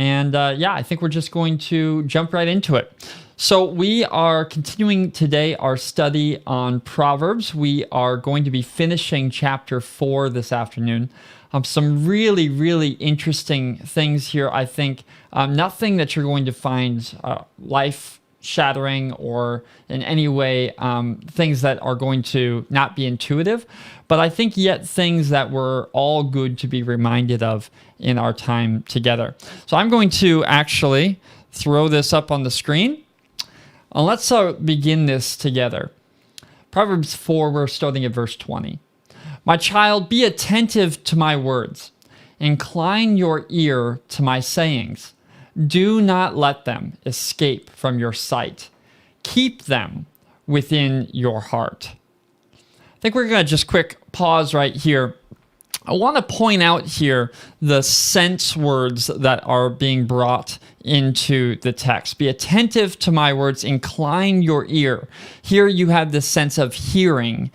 And I think we're just going to jump right into it. So we are continuing today our study on Proverbs. We are going to be finishing chapter 4 this afternoon. Some really, really interesting things here, I think. Nothing that you're going to find life-shattering or in any way things that are going to not be intuitive, but I think yet things that we're all good to be reminded of in our time together. So I'm going to actually throw this up on the screen. Let's begin this together. Proverbs 4, we're starting at verse 20. My child, be attentive to my words. Incline your ear to my sayings. Do not let them escape from your sight. Keep them within your heart. I think we're going to just quick pause right here. I want to point out here the sense words that are being brought into the text. Be attentive to my words, incline your ear. Here you have the sense of hearing.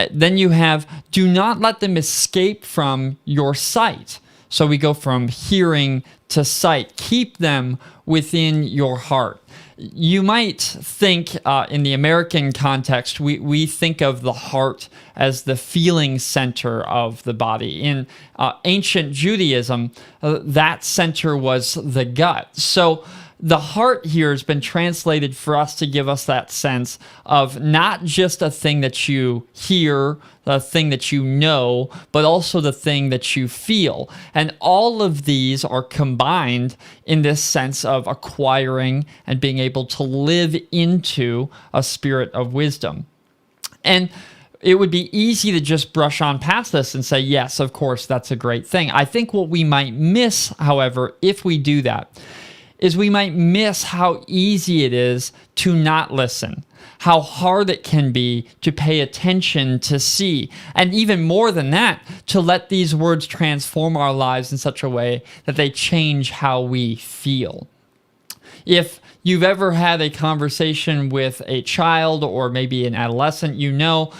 Then you have, do not let them escape from your sight. So we go from hearing to sight. Keep them within your heart. You might think in the American context, we think of the heart as the feeling center of the body. In ancient Judaism, that center was the gut. So the heart here has been translated for us to give us that sense of not just a thing that you hear, the thing that you know, but also the thing that you feel. And all of these are combined in this sense of acquiring and being able to live into a spirit of wisdom. And it would be easy to just brush on past this and say, yes, of course, that's a great thing. I think what we might miss, however, if we do that, is we might miss how easy it is to not listen, how hard it can be to pay attention, to see, and even more than that, to let these words transform our lives in such a way that they change how we feel. If you've ever had a conversation with a child or maybe an adolescent, you know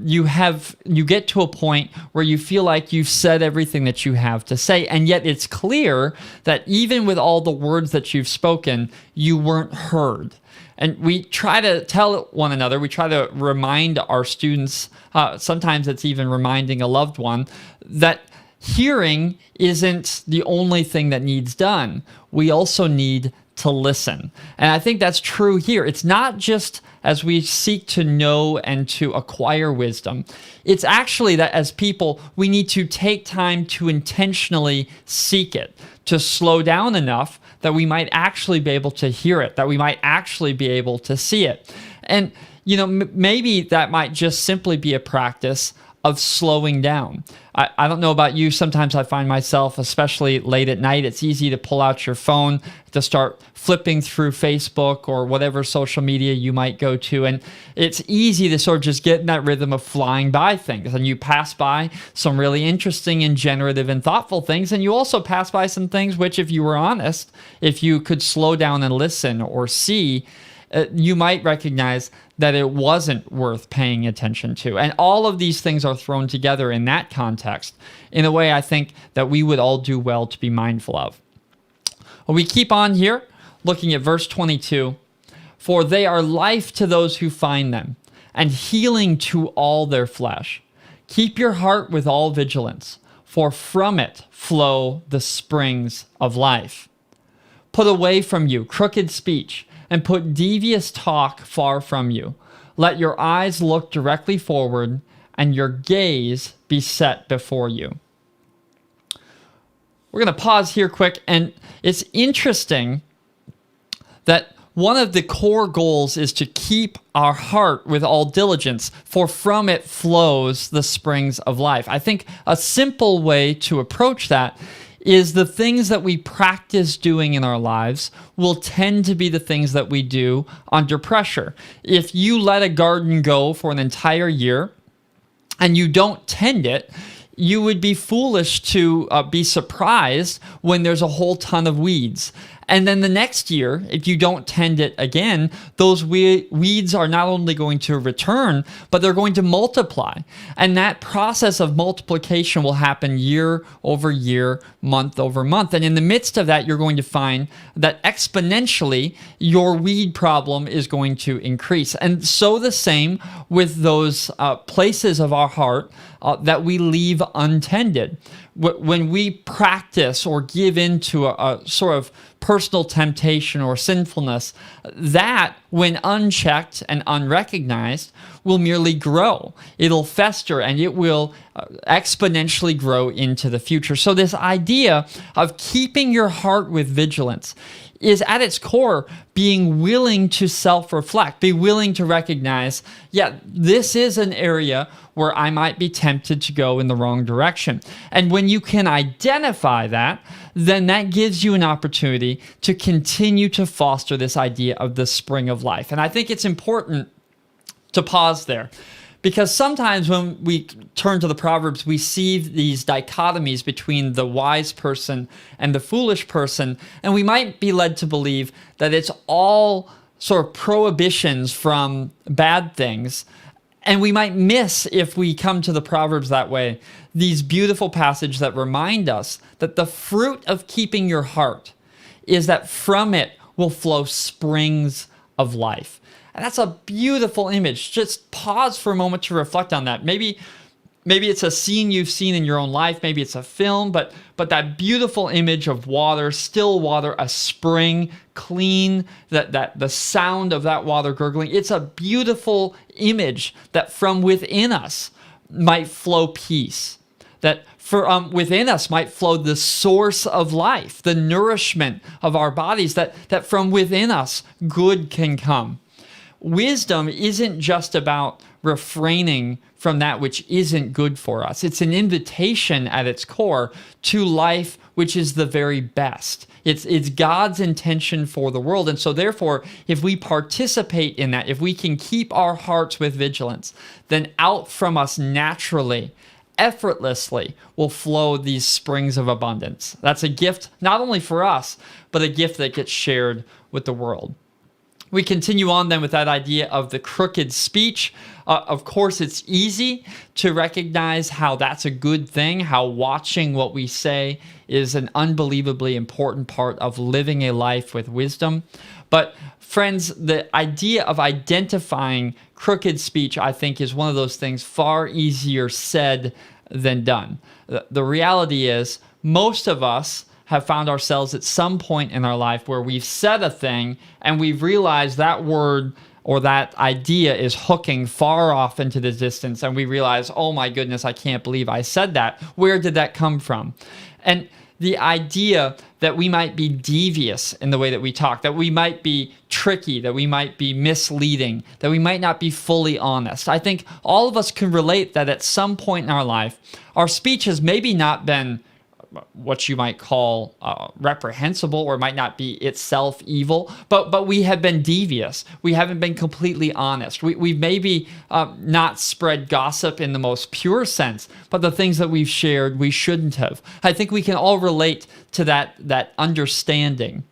you get to a point where you feel like you've said everything that you have to say, and yet it's clear that even with all the words that you've spoken, you weren't heard. And we try to tell one another, we try to remind our students, sometimes it's even reminding a loved one, that hearing isn't the only thing that needs done. We also need to listen. And I think that's true here. It's not just as we seek to know and to acquire wisdom. It's actually that as people, we need to take time to intentionally seek it, to slow down enough that we might actually be able to hear it, that we might actually be able to see it. And, maybe that might just simply be a practice of slowing down. I don't know about you, sometimes I find myself, especially late at night, it's easy to pull out your phone, to start flipping through Facebook or whatever social media you might go to, and it's easy to sort of just get in that rhythm of flying by things, and you pass by some really interesting and generative and thoughtful things, and you also pass by some things which, if you were honest, if you could slow down and listen or see, you might recognize that it wasn't worth paying attention to. And all of these things are thrown together in that context in a way I think that we would all do well to be mindful of. Well, we keep on here looking at verse 22. For they are life to those who find them, and healing to all their flesh. Keep your heart with all vigilance, for from it flow the springs of life. Put away from you crooked speech, and put devious talk far from you. Let your eyes look directly forward, and your gaze be set before you. We're going to pause here quick, and it's interesting that one of the core goals is to keep our heart with all diligence, for from it flows the springs of life. I think a simple way to approach that is the things that we practice doing in our lives will tend to be the things that we do under pressure. If you let a garden go for an entire year and you don't tend it, you would be foolish to be surprised when there's a whole ton of weeds. And then the next year, if you don't tend it again, those weeds are not only going to return, but they're going to multiply. And that process of multiplication will happen year over year, month over month. And in the midst of that, you're going to find that exponentially, your weed problem is going to increase. And so the same with those places of our heart that we leave untended. When we practice or give into a sort of personal temptation or sinfulness, that, when unchecked and unrecognized, will merely grow. It'll fester and it will exponentially grow into the future. So this idea of keeping your heart with vigilance is at its core being willing to self-reflect, be willing to recognize, yeah, this is an area where I might be tempted to go in the wrong direction. And when you can identify that, then that gives you an opportunity to continue to foster this idea of the spring of life. And I think it's important to pause there, because sometimes when we turn to the Proverbs, we see these dichotomies between the wise person and the foolish person, and we might be led to believe that it's all sort of prohibitions from bad things. And we might miss, if we come to the Proverbs that way, these beautiful passages that remind us that the fruit of keeping your heart is that from it will flow springs of life. And that's a beautiful image. Just pause for a moment to reflect on that. Maybe it's a scene you've seen in your own life. Maybe it's a film, but that beautiful image of water, still water, a spring, clean, that the sound of that water gurgling. It's a beautiful image that from within us might flow peace. That within us might flow the source of life, the nourishment of our bodies, that from within us good can come. Wisdom isn't just about refraining from that which isn't good for us. It's an invitation at its core to life which is the very best. It's God's intention for the world. And so therefore, if we participate in that, if we can keep our hearts with vigilance, then out from us naturally, effortlessly will flow these springs of abundance. That's a gift not only for us, but a gift that gets shared with the world. We continue on then with that idea of the crooked speech. Of course, it's easy to recognize how that's a good thing, how watching what we say is an unbelievably important part of living a life with wisdom. But friends, the idea of identifying crooked speech, I think, is one of those things far easier said than done. The reality is, most of us have found ourselves at some point in our life where we've said a thing and we've realized that word or that idea is hooking far off into the distance, and we realize, oh my goodness, I can't believe I said that. Where did that come from? And the idea that we might be devious in the way that we talk, that we might be tricky, that we might be misleading, that we might not be fully honest. I think all of us can relate that at some point in our life, our speech has maybe not been what you might call reprehensible, or might not be itself evil, but we have been devious. We haven't been completely honest. We've maybe not spread gossip in the most pure sense, but the things that we've shared, we shouldn't have. I think we can all relate to that understanding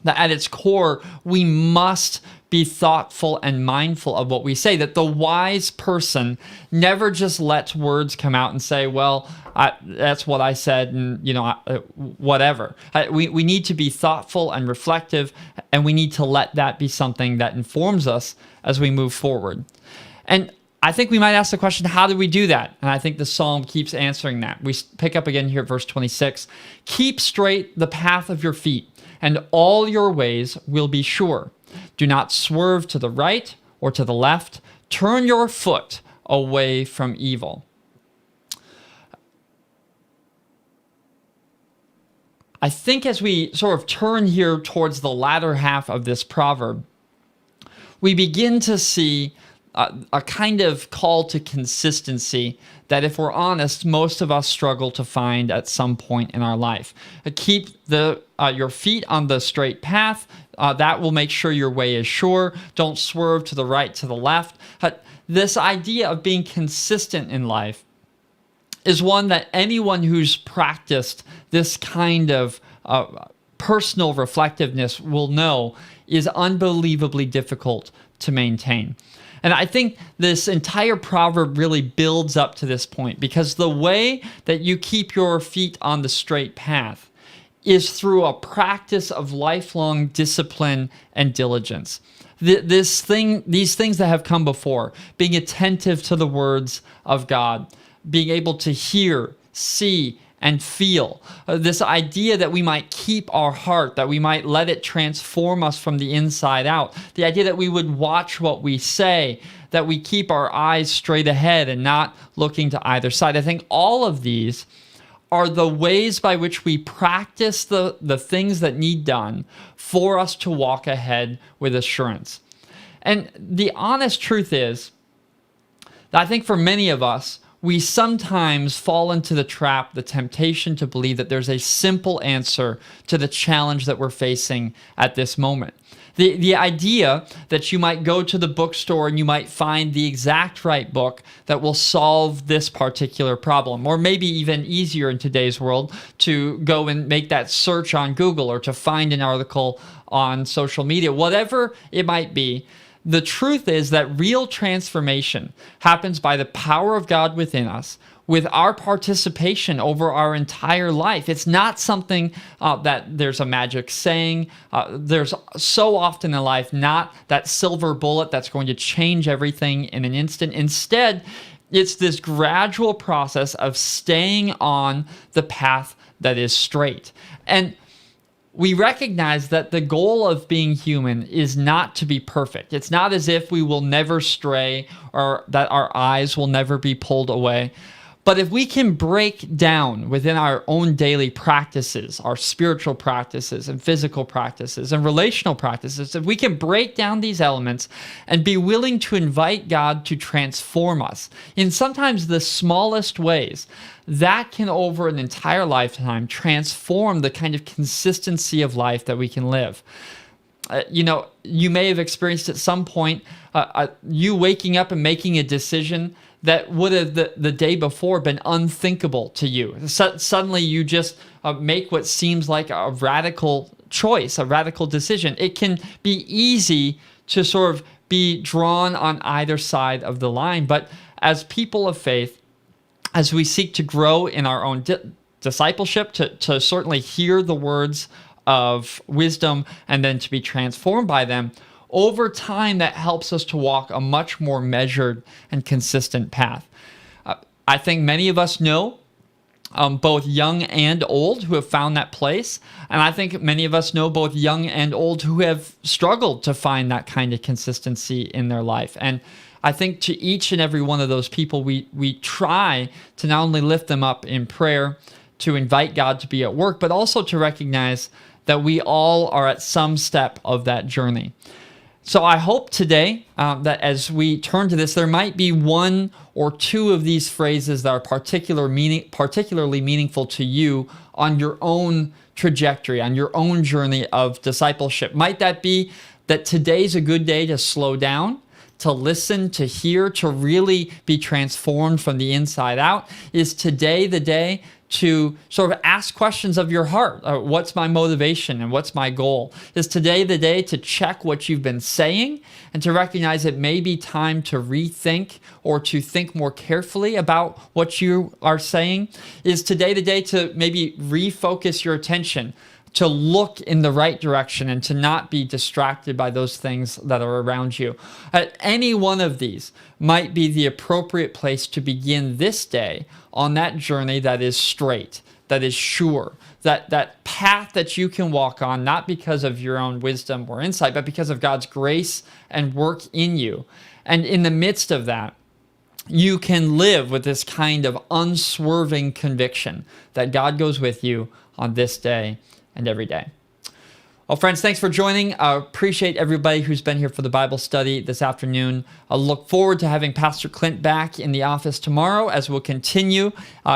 that at its core, we must be thoughtful and mindful of what we say, that the wise person never just lets words come out and say, well, that's what I said, and whatever. We need to be thoughtful and reflective, and we need to let that be something that informs us as we move forward. And I think we might ask the question, how do we do that? And I think the psalm keeps answering that. We pick up again here at verse 26. Keep straight the path of your feet, and all your ways will be sure. Do not swerve to the right or to the left. Turn your foot away from evil. I think as we sort of turn here towards the latter half of this proverb, we begin to see a kind of call to consistency that, if we're honest, most of us struggle to find at some point in our life. Keep your feet on the straight path. That will make sure your way is sure. Don't swerve to the right, to the left. This idea of being consistent in life is one that anyone who's practiced this kind of personal reflectiveness will know is unbelievably difficult to maintain. And I think this entire proverb really builds up to this point, because the way that you keep your feet on the straight path is through a practice of lifelong discipline and diligence. These things that have come before, being attentive to the words of God, being able to hear, see, and feel. This idea that we might keep our heart, that we might let it transform us from the inside out. The idea that we would watch what we say, that we keep our eyes straight ahead and not looking to either side. I think all of these are the ways by which we practice the things that need done for us to walk ahead with assurance. And the honest truth is that I think for many of us, we sometimes fall into the trap, the temptation to believe that there's a simple answer to the challenge that we're facing at this moment. The idea that you might go to the bookstore and you might find the exact right book that will solve this particular problem, or maybe even easier in today's world to go and make that search on Google or to find an article on social media, whatever it might be. The truth is that real transformation happens by the power of God within us, with our participation over our entire life. It's not something that there's a magic saying. There's so often in life not that silver bullet that's going to change everything in an instant. Instead, it's this gradual process of staying on the path that is straight. And we recognize that the goal of being human is not to be perfect. It's not as if we will never stray or that our eyes will never be pulled away. But if we can break down within our own daily practices, our spiritual practices and physical practices and relational practices, if we can break down these elements and be willing to invite God to transform us in sometimes the smallest ways, that can over an entire lifetime transform the kind of consistency of life that we can live. You may have experienced at some point you waking up and making a decision that would have the day before been unthinkable to you. Suddenly you just make what seems like a radical choice, a radical decision. It can be easy to sort of be drawn on either side of the line, but as people of faith, as we seek to grow in our own discipleship, to certainly hear the words of wisdom and then to be transformed by them, over time, that helps us to walk a much more measured and consistent path. I think many of us know, both young and old, who have found that place. And I think many of us know, both young and old, who have struggled to find that kind of consistency in their life. And I think to each and every one of those people, we try to not only lift them up in prayer, to invite God to be at work, but also to recognize that we all are at some step of that journey. So I hope today that as we turn to this, there might be one or two of these phrases that are particularly meaningful to you on your own trajectory, on your own journey of discipleship. Might that be that today's a good day to slow down, to listen, to hear, to really be transformed from the inside out? Is today the day to sort of ask questions of your heart? What's my motivation and what's my goal? Is today the day to check what you've been saying and to recognize it may be time to rethink or to think more carefully about what you are saying? Is today the day to maybe refocus your attention, to look in the right direction and to not be distracted by those things that are around you? Any one of these might be the appropriate place to begin this day on that journey that is straight, that is sure, that path that you can walk on, not because of your own wisdom or insight, but because of God's grace and work in you. And in the midst of that, you can live with this kind of unswerving conviction that God goes with you on this day and every day. Well, friends, thanks for joining. I appreciate everybody who's been here for the Bible study this afternoon. I look forward to having Pastor Clint back in the office tomorrow as we'll continue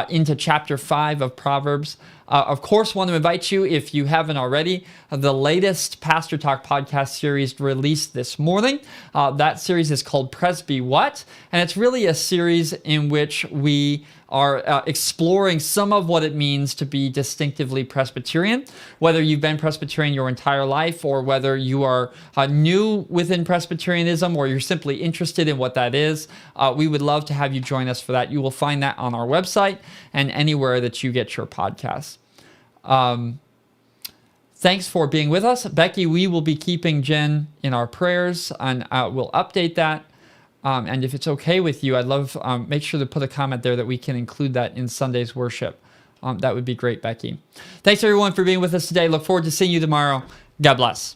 into chapter 5 of Proverbs. Of course, want to invite you, if you haven't already, the latest Pastor Talk podcast series released this morning. That series is called Presby What? And it's really a series in which we are exploring some of what it means to be distinctively Presbyterian, whether you've been Presbyterian your entire life or whether you are new within Presbyterianism or you're simply interested in what that is. We would love to have you join us for that. You will find that on our website and anywhere that you get your podcasts. Thanks for being with us. Becky, we will be keeping Jen in our prayers, and we'll update that. And if it's okay with you, I'd love make sure to put a comment there that we can include that in Sunday's worship. That would be great, Becky. Thanks, everyone, for being with us today. Look forward to seeing you tomorrow. God bless.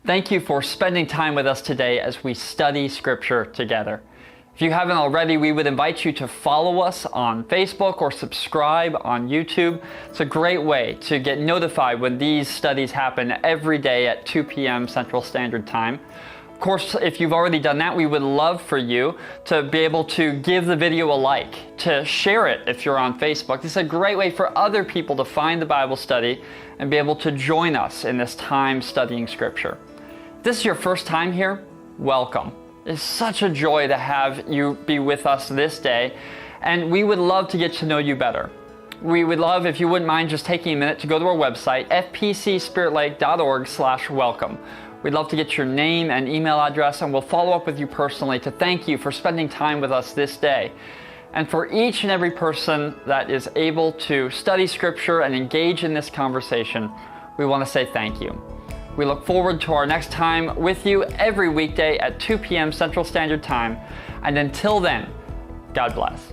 Thank you for spending time with us today as we study Scripture together. If you haven't already, we would invite you to follow us on Facebook or subscribe on YouTube. It's a great way to get notified when these studies happen every day at 2 p.m. Central Standard Time. Of course, if you've already done that, we would love for you to be able to give the video a like, to share it if you're on Facebook. It's a great way for other people to find the Bible study and be able to join us in this time studying Scripture. If this is your first time here, welcome. It's such a joy to have you be with us this day, and we would love to get to know you better. We would love if you wouldn't mind just taking a minute to go to our website, fpcspiritlake.org/welcome. We'd love to get your name and email address, and we'll follow up with you personally to thank you for spending time with us this day. And for each and every person that is able to study Scripture and engage in this conversation, we want to say thank you. We look forward to our next time with you every weekday at 2 p.m. Central Standard Time. And until then, God bless.